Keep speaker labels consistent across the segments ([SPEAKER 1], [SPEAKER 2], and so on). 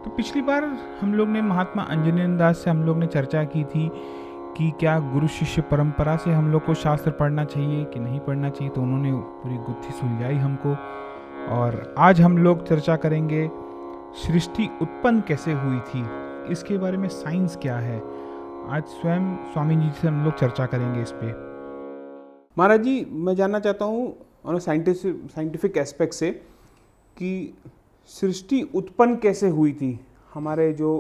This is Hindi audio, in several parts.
[SPEAKER 1] तो पिछली बार हम लोग ने महात्मा अंजनेन दास से हम लोग ने चर्चा की थी कि क्या गुरु शिष्य परंपरा से हम लोग को शास्त्र पढ़ना चाहिए कि नहीं पढ़ना चाहिए, तो उन्होंने पूरी गुत्थी सुलझाई हमको। और आज हम लोग चर्चा करेंगे सृष्टि उत्पन्न कैसे हुई थी, इसके बारे में साइंस क्या है। आज स्वयं स्वामी जी से हम लोग चर्चा करेंगे इस पे।
[SPEAKER 2] महाराज जी, मैं जानना चाहता हूँ ऑन साइंटिफिक एस्पेक्ट से कि सृष्टि उत्पन्न कैसे हुई थी हमारे जो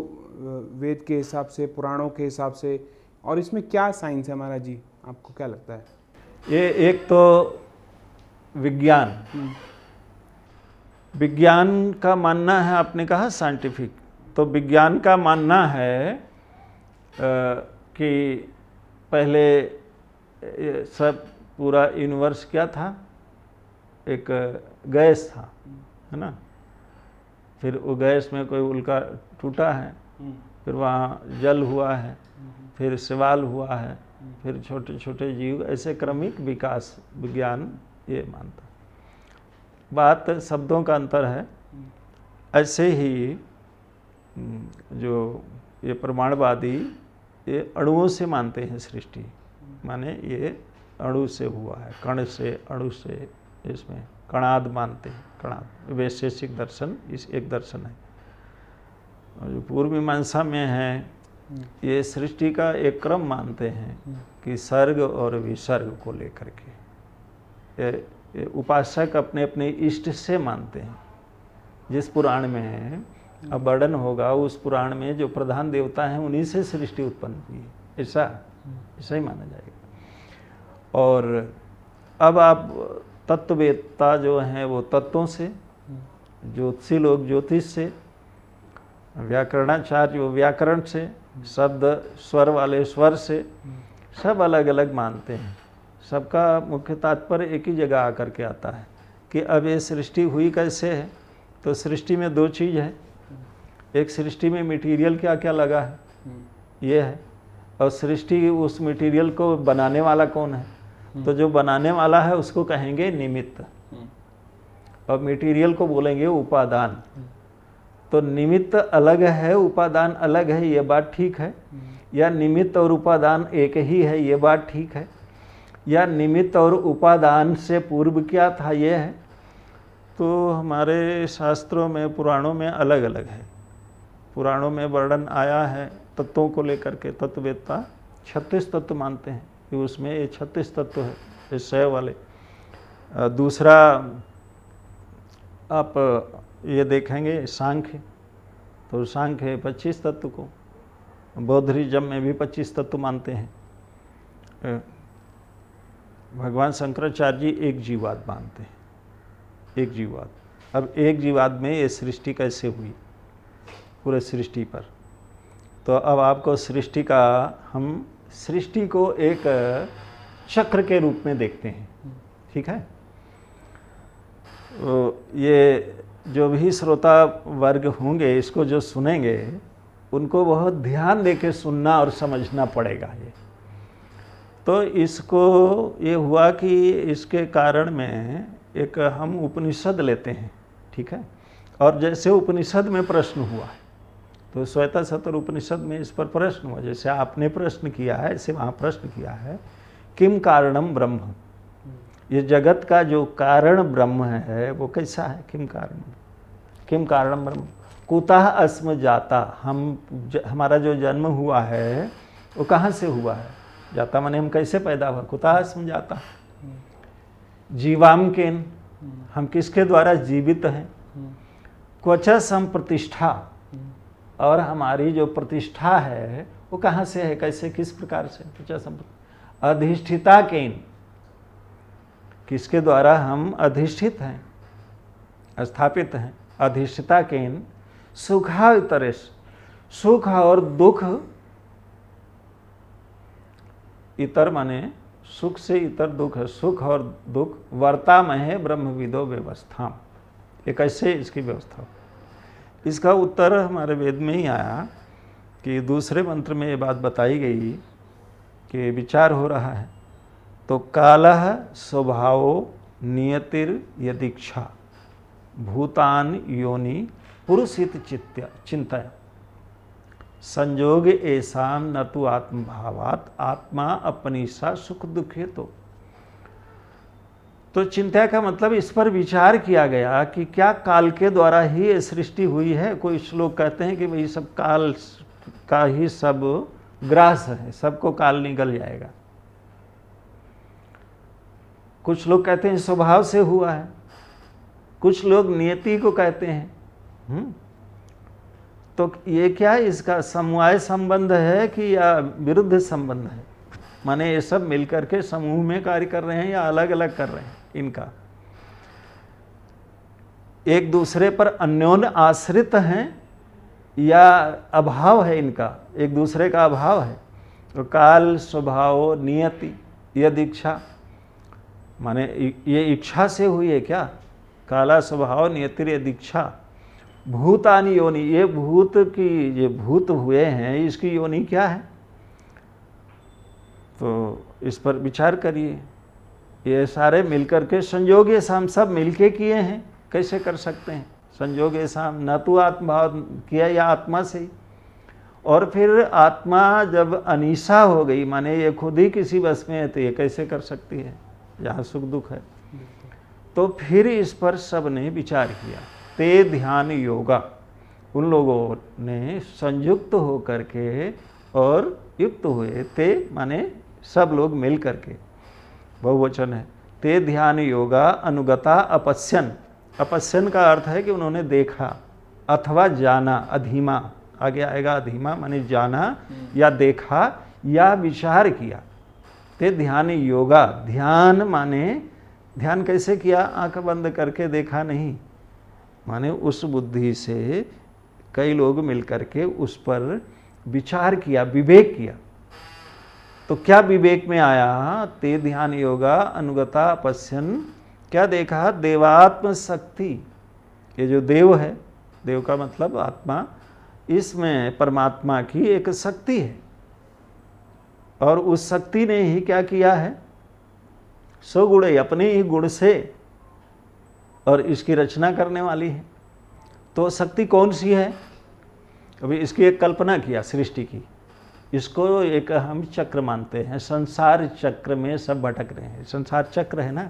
[SPEAKER 2] वेद के हिसाब से, पुराणों के हिसाब से, और इसमें क्या साइंस है महाराज जी, आपको क्या लगता है?
[SPEAKER 3] ये एक तो विज्ञान का मानना है, आपने कहा साइंटिफिक, तो विज्ञान का मानना है कि पहले सब पूरा यूनिवर्स क्या था, एक गैस था, है ना। फिर वो गैस में कोई उल्का टूटा है, फिर वहाँ जल हुआ है, फिर शैवाल हुआ है, फिर छोटे छोटे जीव, ऐसे क्रमिक विकास विज्ञान ये मानता। बात शब्दों का अंतर है। ऐसे ही जो ये प्रमाणवादी ये अणुओं से मानते हैं सृष्टि, माने ये अणु से हुआ है, कण से, अणु से, इसमें कणाद मानते हैं। कणाद वैशेषिक दर्शन इस एक दर्शन है। और जो पूर्व मीमांसा में है, ये सृष्टि का एक क्रम मानते हैं कि सर्ग और विसर्ग को लेकर के ये उपासक अपने अपने इष्ट से मानते हैं। जिस पुराण में अब वर्णन होगा, उस पुराण में जो प्रधान देवता हैं उन्हीं से सृष्टि उत्पन्न हुई है, ऐसा ही माना जाएगा। और अब आप तत्ववेत्ता जो हैं वो तत्वों से, ज्योतिषी लोग ज्योतिष से, व्याकरणाचार्य वो व्याकरण से, शब्द स्वर वाले स्वर से, सब अलग अलग मानते हैं। सबका मुख्य तात्पर्य एक ही जगह आकर के आता है कि अब ये सृष्टि हुई कैसे है। तो सृष्टि में दो चीज़ है, एक सृष्टि में मटेरियल क्या क्या लगा है ये है, और सृष्टि उस मटेरियल को बनाने वाला कौन है। तो जो बनाने वाला है उसको कहेंगे निमित्त, और मटेरियल को बोलेंगे उपादान। तो निमित्त अलग है, उपादान अलग है, ये बात ठीक है। या निमित्त और उपादान एक ही है, ये बात ठीक है। या निमित्त और उपादान से पूर्व क्या था, ये है। तो हमारे शास्त्रों में, पुराणों में अलग अलग है। पुराणों में वर्णन आया है तत्वों को लेकर के। तत्ववेत्ता 36 तत्व मानते हैं कि उसमें ये 36 तत्व है, ये 100 वाले। दूसरा आप ये देखेंगे सांख्य, तो सांख्य 25 तत्व को, बौद्धिज्म में भी 25 तत्व मानते हैं। भगवान शंकराचार्य जी एक जीवाद मानते हैं, एक जीवाद। अब एक जीवाद में ये सृष्टि कैसे हुई पूरे सृष्टि पर। तो अब आपको सृष्टि का, हम सृष्टि को एक चक्र के रूप में देखते हैं, ठीक है। तो ये जो भी श्रोता वर्ग होंगे, इसको जो सुनेंगे, उनको बहुत ध्यान देके सुनना और समझना पड़ेगा ये। तो इसको ये हुआ कि इसके कारण में एक हम उपनिषद लेते हैं, ठीक है। और जैसे उपनिषद में प्रश्न हुआ है, तो श्वेतासत्र उपनिषद में इस पर प्रश्न हुआ, जैसे आपने प्रश्न किया है ऐसे वहाँ प्रश्न किया है, किम कारणम ब्रह्म। ये जगत का जो कारण ब्रह्म है वो कैसा है, किम कारणम ब्रह्म, कुतः अस्म जाता। हमारा जो जन्म हुआ है वो कहाँ से हुआ है, जाता माने हम कैसे पैदा हुआ, कुतः अस्म जाता। जीवाम केन, हम किसके द्वारा जीवित हैं। क्वचा संप्रतिष्ठा, और हमारी जो प्रतिष्ठा है वो कहाँ से है, कैसे, किस प्रकार से। क्वचा संप्रतिष्ठा। अधिष्ठिता केन, किसके द्वारा हम अधिष्ठित हैं, स्थापित हैं। अधिष्ठिता केन सुखातरेश, सुख और दुख, इतर माने सुख से इतर दुख है, सुख और दुख वर्तामहे ब्रह्मविदो व्यवस्था। ये कैसे इसकी व्यवस्था हो। इसका उत्तर हमारे वेद में ही आया कि दूसरे मंत्र में ये बात बताई गई कि विचार हो रहा है। तो कालः स्वभावो नियतिर यदीक्षा भूतान योनि पुरुषित चिंता संजोग ऐसा न तो आत्मभावात आत्मा अपनी सा सुख दुख तो चिंता का मतलब इस पर विचार किया गया कि क्या काल के द्वारा ही ये सृष्टि हुई है। कोई लोग कहते हैं कि भाई सब काल का ही सब ग्रास है, सबको काल निगल जाएगा। कुछ लोग कहते हैं स्वभाव से हुआ है, कुछ लोग नियति को कहते हैं। तो ये क्या इसका समवाय संबंध है कि या विरुद्ध संबंध है? माने ये सब मिलकर के समूह में कार्य कर रहे हैं या अलग अलग कर रहे हैं? इनका एक दूसरे पर अन्योन्य आश्रित हैं या अभाव है, इनका एक दूसरे का अभाव है। तो काल स्वभाव नियति यदि इच्छा, माने ये इच्छा से हुई है क्या? काला स्वभाव नियति यदि इच्छा भूतानि योनि, ये भूत की ये भूत हुए हैं, इसकी योनि क्या है? तो इस पर विचार करिए। ये सारे मिलकर के संयोग ये हम सब मिलके किए हैं, कैसे कर सकते हैं? संयोग ये साम न तो आत्मभाव किया या आत्मा से ही। और फिर आत्मा जब अनीसा हो गई, माने ये खुद ही किसी बस में है, तो ये कैसे कर सकती है जहाँ सुख दुख है? तो फिर इस पर सब ने विचार किया। ते ध्यान योगा, उन लोगों ने संयुक्त हो करके और युक्त हुए। ते माने सब लोग मिल करके, बहुवचन है। ते ध्यान योगा अनुगता अपश्यन, अपश्यन का अर्थ है कि उन्होंने देखा अथवा जाना, अधीमा आगे आएगा, अधीमा माने जाना या देखा या विचार किया। ते ध्यान योगा, ध्यान माने ध्यान कैसे किया? आंख बंद करके देखा नहीं, माने उस बुद्धि से कई लोग मिलकर के उस पर विचार किया, विवेक किया। तो क्या विवेक में आया? ते ध्यान योगा अनुगता पश्यन, क्या देखा? देवात्म शक्ति, ये जो देव है, देव का मतलब आत्मा, इसमें परमात्मा की एक शक्ति है। और उस शक्ति ने ही क्या किया है? स्वगुण, अपने ही गुण से और इसकी रचना करने वाली है। तो शक्ति कौन सी है? अभी इसकी एक कल्पना किया सृष्टि की। इसको एक हम चक्र मानते हैं, संसार चक्र में सब भटक रहे हैं। संसार चक्र है ना,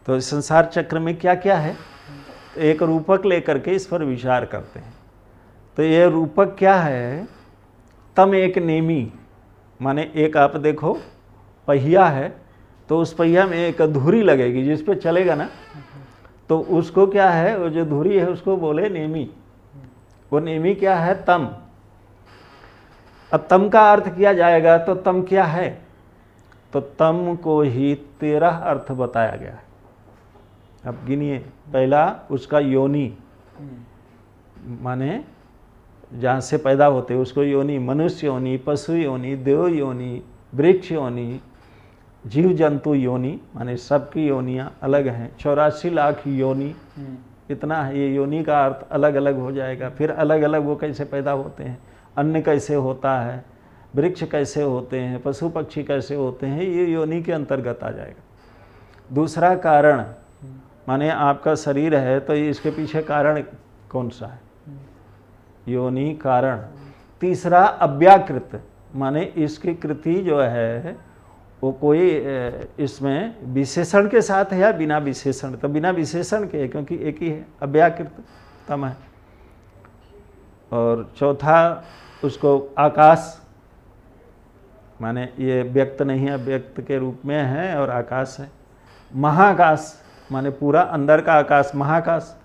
[SPEAKER 3] तो संसार चक्र में क्या क्या है? एक रूपक लेकर के इस पर विचार करते हैं। तो ये रूपक क्या है? तम एक नेमी, माने एक आप देखो पहिया है, तो उस पहिया में एक धुरी लगेगी जिस पे चलेगा ना, तो उसको क्या है? वो जो धुरी है उसको बोले नेमी। वो नेमी क्या है? तम। अब तम का अर्थ किया जाएगा तो तम क्या है? तो तम को ही 13 अर्थ बताया गया है। अब गिनिए। पहला उसका योनि, माने जहाँ से पैदा होते उसको योनि, मनुष्य योनि, पशु योनि, देव योनि, वृक्ष योनि, जीव जंतु योनि, माने सबकी योनियाँ अलग हैं। 84 लाख योनि, इतना है। ये योनि का अर्थ अलग अलग हो जाएगा। फिर अलग अलग वो कैसे पैदा होते हैं, अन्न कैसे होता है, वृक्ष कैसे होते हैं, पशु पक्षी कैसे होते हैं, ये योनि के अंतर्गत आ जाएगा। दूसरा कारण, माने आपका शरीर है तो इसके पीछे कारण कौन सा है? योनि कारण। तीसरा अव्याकृत, माने इसकी कृति जो है वो कोई इसमें विशेषण के साथ है या बिना विशेषण? तो बिना विशेषण के है, क्योंकि एक ही है, अव्याकृत तम है। और चौथा उसको आकाश, माने ये व्यक्त नहीं है, व्यक्त के रूप में है, और आकाश है। महाकाश, माने पूरा अंदर का आकाश, महाकाश।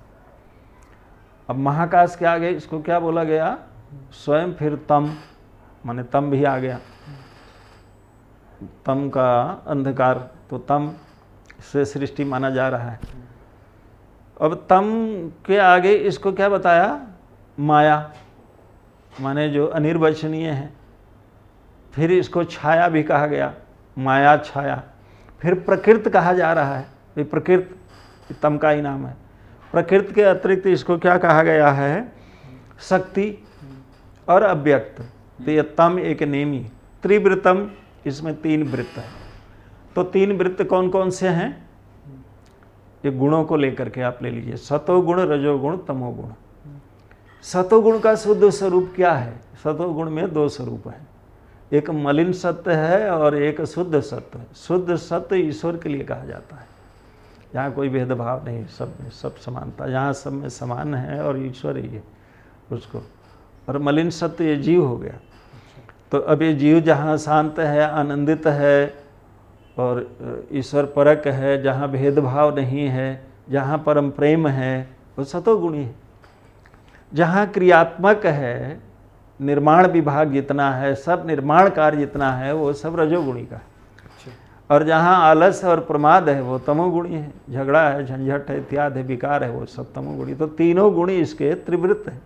[SPEAKER 3] अब महाकाश के आगे इसको क्या बोला गया? स्वयं। फिर तम, माने तम भी आ गया। तम का अंधकार, तो तम से सृष्टि माना जा रहा है। अब तम के आगे इसको क्या बताया? माया, माने जो अनिर्वचनीय है। फिर इसको छाया भी कहा गया, माया छाया। फिर प्रकृति कहा जा रहा है, ये प्रकृति तम का ही नाम है। प्रकृति के अतिरिक्त इसको क्या कहा गया है? शक्ति और अव्यक्त। तो ये तम एक नेमी। त्रिवृतम, इसमें 3 वृत्त है। तो 3 वृत्त कौन कौन से हैं? ये गुणों को लेकर के आप ले लीजिए, सतोगुण, रजोगुण, तमोगुण। सतोगुण का शुद्ध स्वरूप क्या है? सतोगुण में दो स्वरूप है, एक मलिन सत्य है और एक शुद्ध सत्य है। शुद्ध सत्य ईश्वर के लिए कहा जाता है, यहाँ कोई भेदभाव नहीं, सब में सब समानता, यहाँ सब में समान है और ईश्वर ही है उसको। और मलिन सत्य ये जीव हो गया। तो अब ये जीव जहाँ शांत है, आनंदित है और ईश्वर परक है, जहाँ भेदभाव नहीं है, जहाँ परम प्रेम है, वो सतोगुणी है। जहाँ क्रियात्मक है, निर्माण विभाग जितना है, सब निर्माण कार्य जितना है, वो सब रजोगुणी का है। और जहाँ आलस और प्रमाद है, वो तमोगुणी है। झगड़ा है, झंझट है, इत्यादि है, विकार है, वो सब तमोगुणी। तो तीनों गुणी इसके त्रिवृत्त है।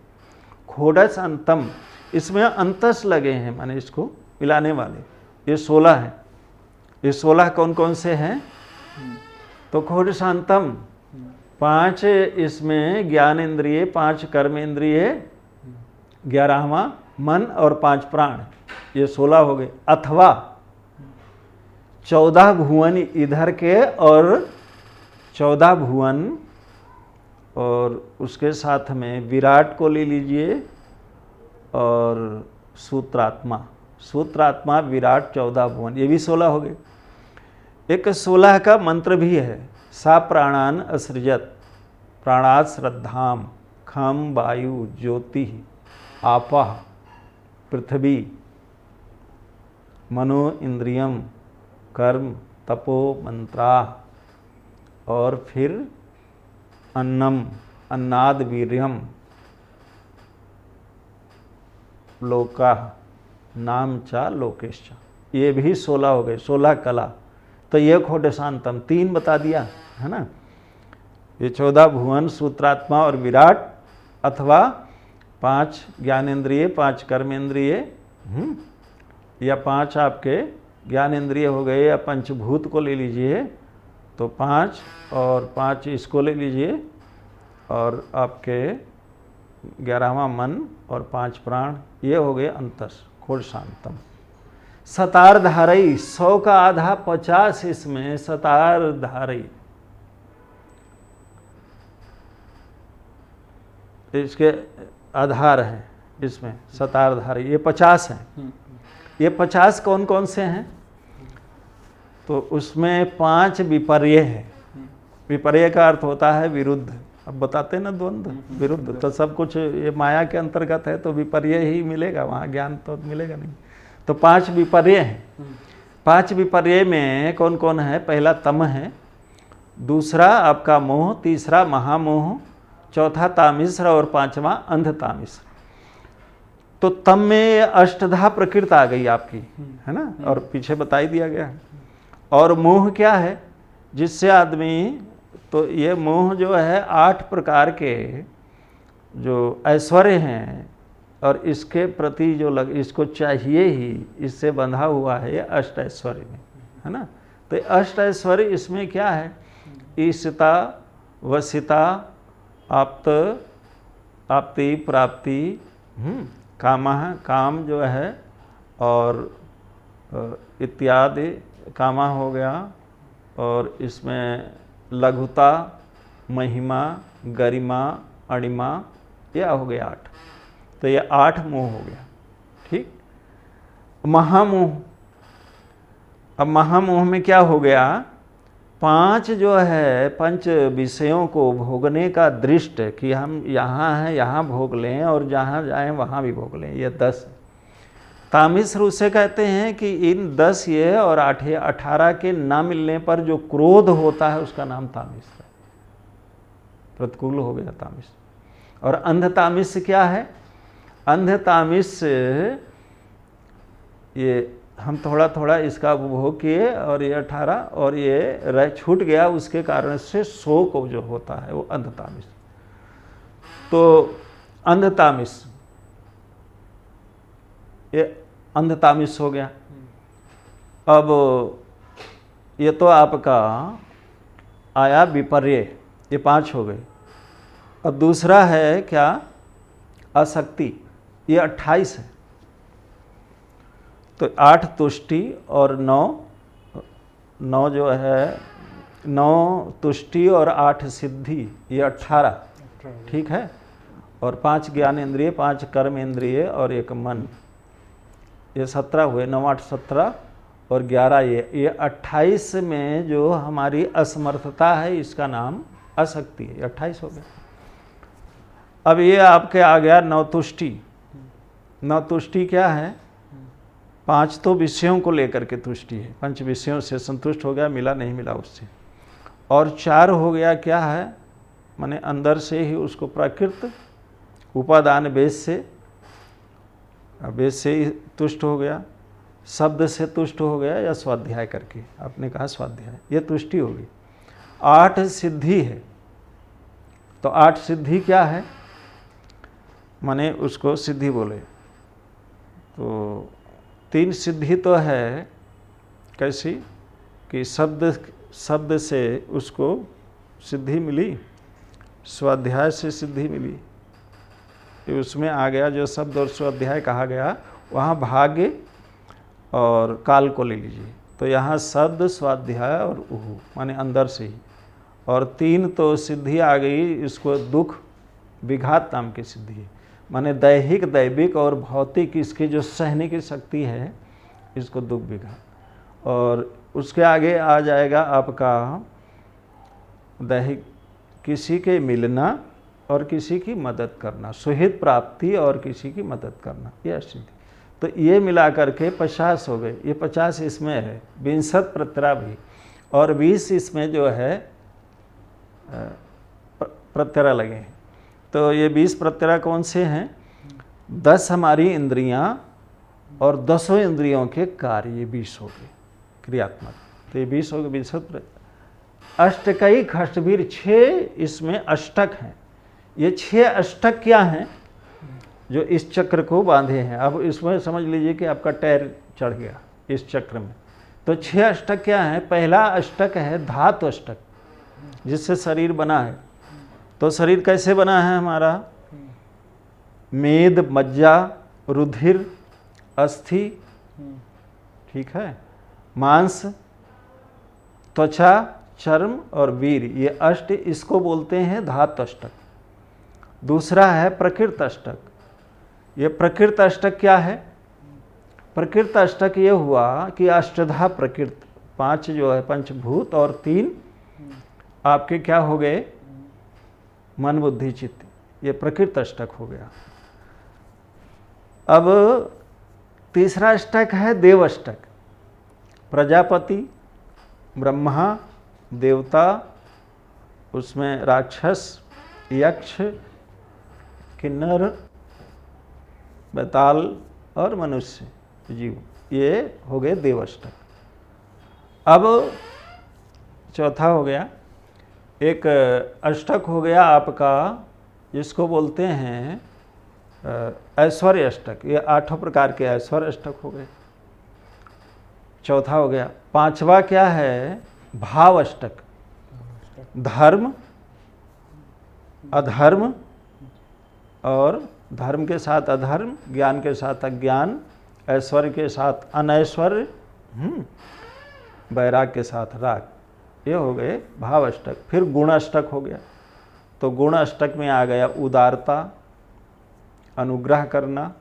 [SPEAKER 3] खोडस अंतम, इसमें अंतस लगे हैं, माने इसको मिलाने वाले। ये 16 हैं। ये 16 कौन कौन से हैं? तो खोडशांतम 5 इसमें ज्ञान इंद्रिय, 5 कर्म इंद्रिय, 11वां मन और 5 प्राण, ये 16 हो गए। अथवा 14 भुवन इधर के और 14 भुवन, और उसके साथ में विराट को ले लीजिए और सूत्रात्मा, सूत्रात्मा विराट 14 भुवन, ये भी 16 हो गए। एक 16 का मंत्र भी है, सा प्राणान असृजत, प्राणात् श्रद्धाम, खम वायु ज्योति आपः पृथ्वी मनो इंद्रियम कर्म तपो मंत्रा, और फिर अन्नम अन्नाद वीर्यम लोका नाम चा लोकेश्चा, ये भी 16 हो गए। 16 कला। तो ये खोडशांतम 3 बता दिया है ना। ये 14 भुवन, सूत्रात्मा और विराट, अथवा 5 ज्ञानेंद्रिय, 5 कर्मेंद्रिय, या 5 आपके ज्ञानेंद्रिय हो गए, या पंचभूत को ले लीजिए तो 5, और 5 इसको ले लीजिए, और आपके 11वां मन और 5 प्राण, ये हो गए अंतस खोडशांतम। सतार धारई 100 का आधा 50 इसमें सतार धारई, इसके आधार है इसमें सतार धारई, ये 50 हैं। ये 50 कौन कौन से हैं? तो उसमें 5 विपर्य है। विपर्य का अर्थ होता है विरुद्ध। अब बताते हैं ना द्वंद्व, विरुद्ध। तो सब कुछ ये माया के अंतर्गत है, तो विपर्य ही मिलेगा, वहाँ ज्ञान तो मिलेगा नहीं। तो 5 विपर्य हैं। 5 विपर्य में कौन कौन है? पहला तम है, दूसरा आपका मोह, तीसरा महामोह, चौथा तामिश्र और 5वां अंध तामिश्र। तो तम में अष्टधा प्रकृति आ गई आपकी, है ना, और पीछे बता ही दिया गया। और मोह क्या है? जिससे आदमी, तो ये मोह जो है 8 प्रकार के जो ऐश्वर्य हैं, और इसके प्रति जो इसको चाहिए ही, इससे बंधा हुआ है ये अष्ट ऐश्वर्य में, है ना। तो अष्ट ऐश्वर्य इसमें क्या है? ईशिता, वसिता, आप्त, आप्ति, प्राप्ति, कामः, काम जो है, और इत्यादि कामा हो गया, और इसमें लघुता, महिमा, गरिमा, अणिमा, यह हो गया 8। तो ये 8 मोह हो गया। ठीक। महामोह, अब महामोह में क्या हो गया? 5 जो है पंच विषयों को भोगने का दृष्ट, कि हम यहाँ हैं यहाँ भोग लें, और जहाँ जाएं वहाँ भी भोग लें, ये 10। तामिश्र उसे कहते हैं कि इन 10 ये और 8 ये 18 के ना मिलने पर जो क्रोध होता है उसका नाम तामिश्र है। प्रतिकूल हो गया तामिश्र। और अंध तामिश्र क्या है? अंध तामिश्र ये हम थोड़ा थोड़ा इसका उपभोग किए, और ये 18 और ये छूट गया, उसके कारण से शोक जो होता है वो अंध तामिश्र। तो अंध तामिश्र, ये अंध तामिश्र हो गया। अब ये तो आपका आया विपर्य, ये 5 हो गए। अब दूसरा है क्या? आसक्ति, ये 28 है। तो 8 तुष्टि और 9 जो है, 9 तुष्टि और 8 सिद्धि, ये 18। ठीक है। और 5 ज्ञानेंद्रिय, 5 कर्म इंद्रिय और 1 मन, ये 17 हुए। 9 8 17 और 11 ये 28 में जो हमारी असमर्थता है इसका नाम अशक्ति है। 28 हो गया। अब ये आपके आ गया नवतुष्टि। नवतुष्टि क्या है? 5 तो विषयों को लेकर के तुष्टि है, 5 विषयों से संतुष्ट हो गया, मिला नहीं मिला उससे। और 4 हो गया क्या है? माने अंदर से ही उसको प्राकृत उपादान बेस से ही तुष्ट हो गया, शब्द से तुष्ट हो गया या स्वाध्याय करके, आपने कहा स्वाध्याय, ये तुष्टि होगी। 8 सिद्धि है। तो 8 सिद्धि क्या है? माने उसको सिद्धि बोले तो 3 सिद्धि तो है कैसी कि शब्द से उसको सिद्धि मिली, स्वाध्याय से सिद्धि मिली। तो उसमें आ गया जो शब्द और स्वाध्याय कहा गया, वहाँ भाग्य और काल को ले लीजिए। तो यहाँ शब्द, स्वाध्याय और उहु माने अंदर से ही। और 3 तो सिद्धि आ गई, इसको दुख विघात नाम की सिद्धि है। माने दैहिक, दैविक और भौतिक इसकी जो सहने की शक्ति है, इसको दुख विघात। और उसके आगे आ जाएगा आपका दैहिक, किसी के मिलना और किसी की मदद करना, सुहित प्राप्ति और किसी की मदद करना, यह सिद्धि। तो ये मिला करके 50 हो गए। ये 50 इसमें है, 20 प्रत्यय भी, और 20 इसमें जो है प्रत्यय लगे हैं। तो ये 20 प्रत्यय कौन से हैं? 10 हमारी इंद्रियां और 10 इंद्रियों के कार्य, ये 20 हो गए क्रियात्मक। तो ये 20 हो गए। 20 अष्टकई खष्टवीर, 6 इसमें अष्टक हैं। ये 6 अष्टक क्या हैं? जो इस चक्र को बांधे हैं। अब इसमें समझ लीजिए कि आपका टायर चढ़ गया इस चक्र में। तो 6 अष्टक क्या है? पहला अष्टक है धातु अष्टक, जिससे शरीर बना है। तो शरीर कैसे बना है हमारा? मेद, मज्जा, रुधिर, अस्थि, ठीक है, मांस, त्वचा, चर्म और वीर, ये अष्ट, इसको बोलते हैं धातु अष्टक। दूसरा है प्रकृत अष्टक। ये प्रकृत अष्टक क्या है? प्रकृत अष्टक ये हुआ कि अष्टधा प्रकृत, 5 जो है पंचभूत और 3 आपके क्या हो गए? मन, बुद्धि, चित्त, ये प्रकृत अष्टक हो गया। अब तीसरा अष्टक है देव अष्टक। प्रजापति, ब्रह्मा, देवता, उसमें राक्षस, यक्ष, किन्नर, बैताल और मनुष्य जीव, ये हो गए देव अष्टक। अब चौथा हो गया, एक अष्टक हो गया आपका जिसको बोलते हैं ऐश्वर्य अष्टक। ये 8 प्रकार के ऐश्वर्य अष्टक हो गए। चौथा हो गया। 5वां क्या है? भाव अष्टक। धर्म, अधर्म और धर्म के साथ अधर्म, ज्ञान के साथ अज्ञान, ऐश्वर्य के साथ अनैश्वर्य, वैराग के साथ राग, ये हो गए भाव अष्टक। फिर गुण अष्टक हो गया। तो गुण अष्टक में आ गया उदारता, अनुग्रह करना,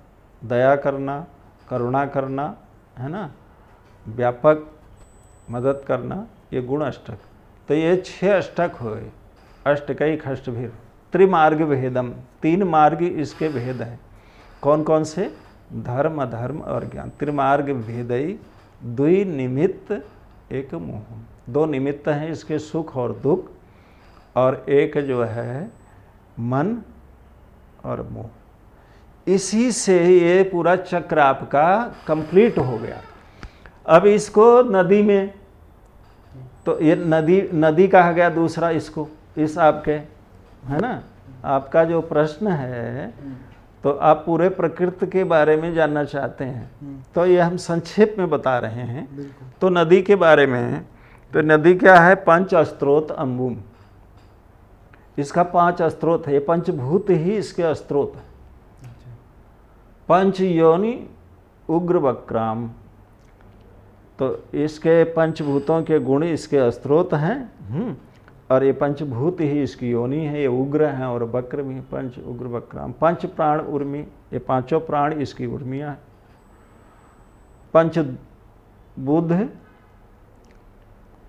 [SPEAKER 3] दया करना, करुणा करना, है ना, व्यापक मदद करना, ये गुण अष्टक। तो ये 6 अष्टक हुए। अष्टकई खष्टभीर। त्रिमार्ग भेदम, 3 मार्ग इसके भेद हैं। कौन कौन से? धर्म, अधर्म और ज्ञान। त्रिमार्ग भेदई द्वि निमित्त एक मोह। 2 निमित्त हैं इसके, सुख और दुख, और एक जो है मन और मोह। इसी से ये पूरा चक्र आपका कंप्लीट हो गया। अब इसको नदी में, तो ये नदी कहा गया दूसरा इसको, इस आपके, है ना, आपका जो प्रश्न है, तो आप पूरे प्रकृति के बारे में जानना चाहते हैं, तो ये हम संक्षेप में बता रहे हैं। तो नदी के बारे में, तो नदी क्या है? 5 स्त्रोत अम्बुम, इसका 5 स्त्रोत है। ये पंचभूत ही इसके स्त्रोत है। 5 योनि उग्र वक्राम, तो इसके पंचभूतों के गुण इसके स्त्रोत हैं। और ये पंचभूत ही इसकी योनि है, ये उग्र हैं और वक्र भी, पंच उग्र वक्राम, पंच प्राण उर्मी, ये पांचों प्राण इसकी उर्मियाँ हैं। पंच बुद्ध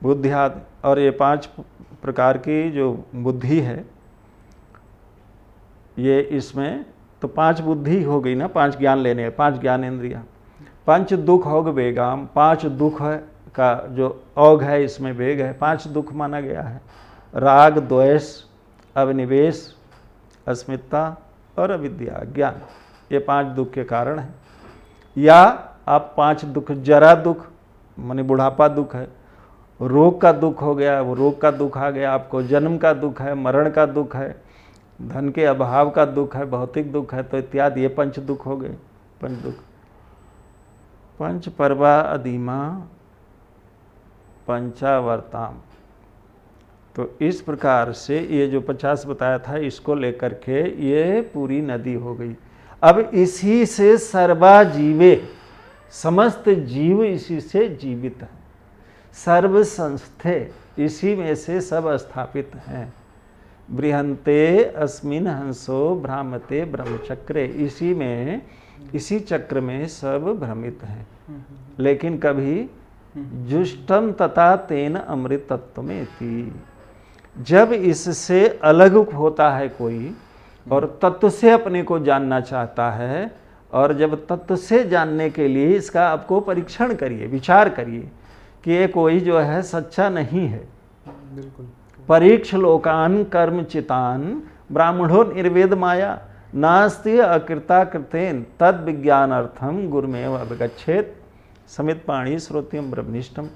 [SPEAKER 3] बुद्धियाद, और ये 5 प्रकार की जो बुद्धि है ये इसमें, तो 5 बुद्धि हो गई ना, 5 ज्ञान लेने, 5 ज्ञान इंद्रिया। पंच दुख होग वेगाम, 5 दुख का जो औघ है इसमें वेग है, 5 दुख माना गया है। राग, द्वेष, अविनिवेश, अस्मिता और अविद्या, ज्ञान, ये 5 दुख के कारण हैं। या आप 5 दुख, जरा दुख माने बुढ़ापा दुख है, रोग का दुख हो गया, वो रोग का दुख आ गया आपको, जन्म का दुख है, मरण का दुख है, धन के अभाव का दुख है, भौतिक दुख है, तो इत्यादि, ये 5 दुख हो गए। 5 दुख, पंच पर्वा अधीमा पंचावर्ताम। तो इस प्रकार से ये जो 50 बताया था, इसको लेकर के ये पूरी नदी हो गई। अब इसी से सर्वा जीवे, समस्त जीव इसी से जीवित हैं, सर्व संस्थे इसी में से सब स्थापित हैं। बृहंते अस्मिन हंसो भ्रामते ब्रह्मचक्रे, इसी में, इसी चक्र में सब भ्रमित हैं। लेकिन कभी जुष्टम तथा तेन अमृतत्व में थी, जब इससे अलग होता है कोई और तत्व से अपने को जानना चाहता है, और जब तत्व से जानने के लिए इसका आपको परीक्षण करिए, विचार करिए कि ये कोई जो है सच्चा नहीं है।
[SPEAKER 2] बिल्कुल।
[SPEAKER 3] परीक्ष लोकान कर्म चितान ब्राह्मणो निर्वेद माया नास्ति अकृता कृतेन तद विज्ञानार्थम गुरुमेव अवगच्छेत समित पाणी श्रोत्यम ब्रह्मनिष्ठम।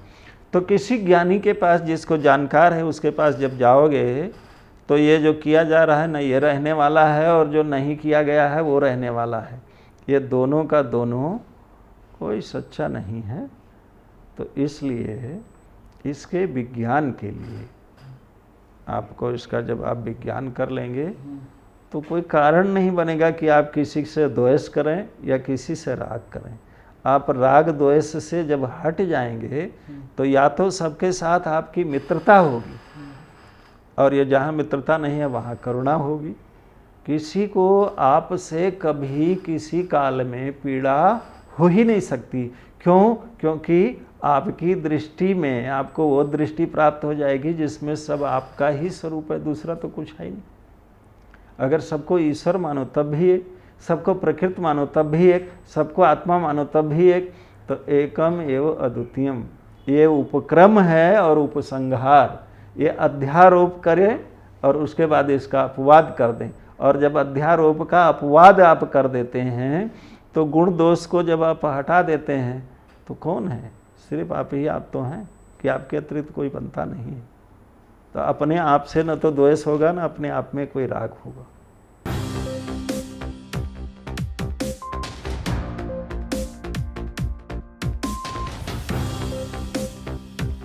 [SPEAKER 3] तो किसी ज्ञानी के पास, जिसको जानकार है, उसके पास जब जाओगे तो ये जो किया जा रहा है ना, ये रहने वाला है, और जो नहीं किया गया है वो रहने वाला है। ये दोनों का दोनों कोई सच्चा नहीं है। तो इसलिए इसके विज्ञान के लिए आपको, इसका जब आप विज्ञान कर लेंगे तो कोई कारण नहीं बनेगा कि आप किसी से द्वेष करें या किसी से राग करें। आप राग द्वेष से जब हट जाएंगे तो या तो सबके साथ आपकी मित्रता होगी, और ये जहाँ मित्रता नहीं है वहाँ करुणा होगी। किसी को आपसे कभी किसी काल में पीड़ा हो ही नहीं सकती। क्यों? क्योंकि आपकी दृष्टि में आपको वो दृष्टि प्राप्त हो जाएगी जिसमें सब आपका ही स्वरूप है, दूसरा तो कुछ है ही नहीं। अगर सबको ईश्वर मानो तब भी एक, सबको प्रकृति मानो तब भी एक, सबको आत्मा मानो तब भी एक, तो एकम एवं अद्वितीयम, ये उपक्रम है और उपसंहार। ये अध्यारोप करें और उसके बाद इसका अपवाद कर दें, और जब अध्यारोप का अपवाद आप कर देते हैं तो गुण दोष को जब आप हटा देते हैं तो कौन है? सिर्फ आप ही आप तो हैं, कि आपके अतिरिक्त कोई बनता नहीं है। तो अपने आप से न तो द्वेष होगा, न अपने आप में कोई राग होगा।